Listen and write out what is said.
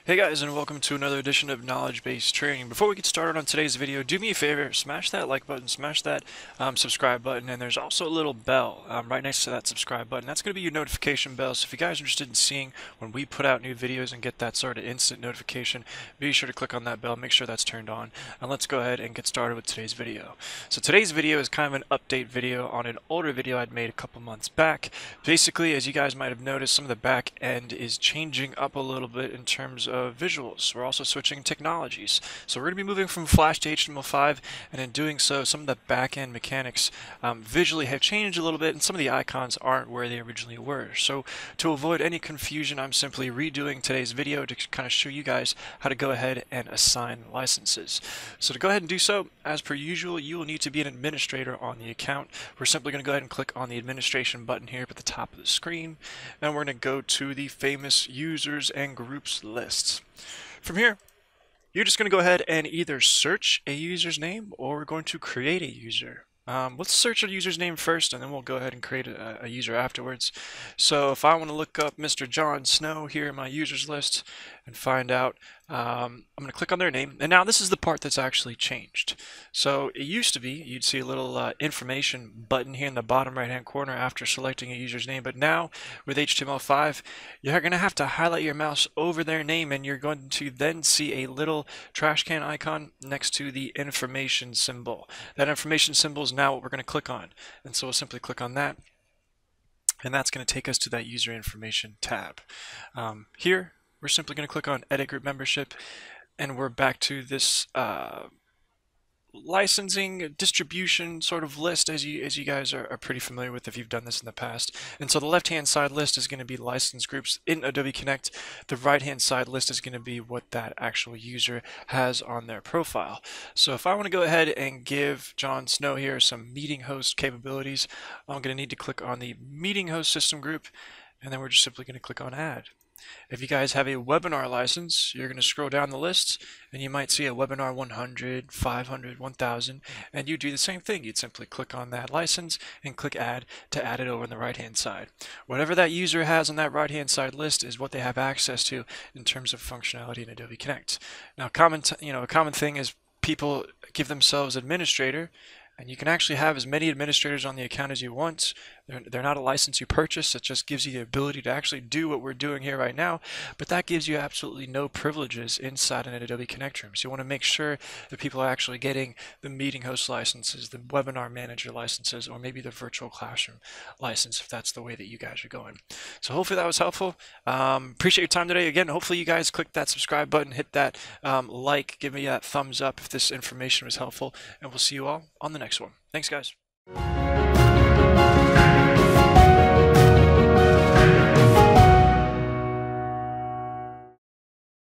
Hey guys, and welcome to another edition of Knowledge-Based Training. Before we get started on today's video, do me a favor, smash that like button, smash that subscribe button, and there's also a little bell right next to that subscribe button. That's going to be your notification bell, so if you guys are interested in seeing when we put out new videos and get that sort of instant notification, be sure to click on that bell, make sure that's turned on, and let's go ahead and get started with today's video. So today's video is kind of an update video on an older video I'd made a couple months back. Basically, as you guys might have noticed, some of the back end is changing up a little bit in terms of visuals. We're also switching technologies. So we're going to be moving from Flash to HTML5, and in doing so, some of the back-end mechanics visually have changed a little bit, and some of the icons aren't where they originally were. So to avoid any confusion, I'm simply redoing today's video to kind of show you guys how to go ahead and assign licenses. So to go ahead and do so, as per usual, you will need to be an administrator on the account. We're simply going to go ahead and click on the administration button here at the top of the screen, and we're going to go to the famous users and groups lists. From here, you're just going to go ahead and either search a user's name, or we're going to create a user. Let's search a user's name first, and then we'll go ahead and create a user afterwards. So if I want to look up Mr. John Snow here in my users list and find out, I'm going to click on their name, and now this is the part that's actually changed. So it used to be you'd see a little information button here in the bottom right hand corner after selecting a user's name, but now with HTML5 you're going to have to highlight your mouse over their name, and you're going to then see a little trash can icon next to the information symbol. That information symbol is now what we're going to click on, and so we'll simply click on that, and that's going to take us to that user information tab. Here we're simply going to click on Edit Group Membership, and we're back to this licensing distribution sort of list, as you guys are pretty familiar with if you've done this in the past. And so the left hand side list is going to be license groups in Adobe Connect. The right hand side list is going to be what that actual user has on their profile. So if I want to go ahead and give John Snow here some meeting host capabilities, I'm going to need to click on the meeting host system group, and then we're just simply going to click on add. If you guys have a webinar license, you're going to scroll down the list, and you might see a webinar 100, 500, 1000, and you do the same thing. You'd simply click on that license and click add to add it over on the right hand side. Whatever that user has on that right hand side list is what they have access to in terms of functionality in Adobe Connect. Now, a common thing is people give themselves administrator, and you can actually have as many administrators on the account as you want. They're not a license you purchase. It just gives you the ability to actually do what we're doing here right now, but that gives you absolutely no privileges inside an Adobe Connect room. So you want to make sure that people are actually getting the meeting host licenses, the webinar manager licenses, or maybe the virtual classroom license if that's the way that you guys are going. So hopefully that was helpful. Appreciate your time today. Again, hopefully you guys click that subscribe button, hit that like, give me that thumbs up if this information was helpful, and we'll see you all on the next one. Thanks, guys.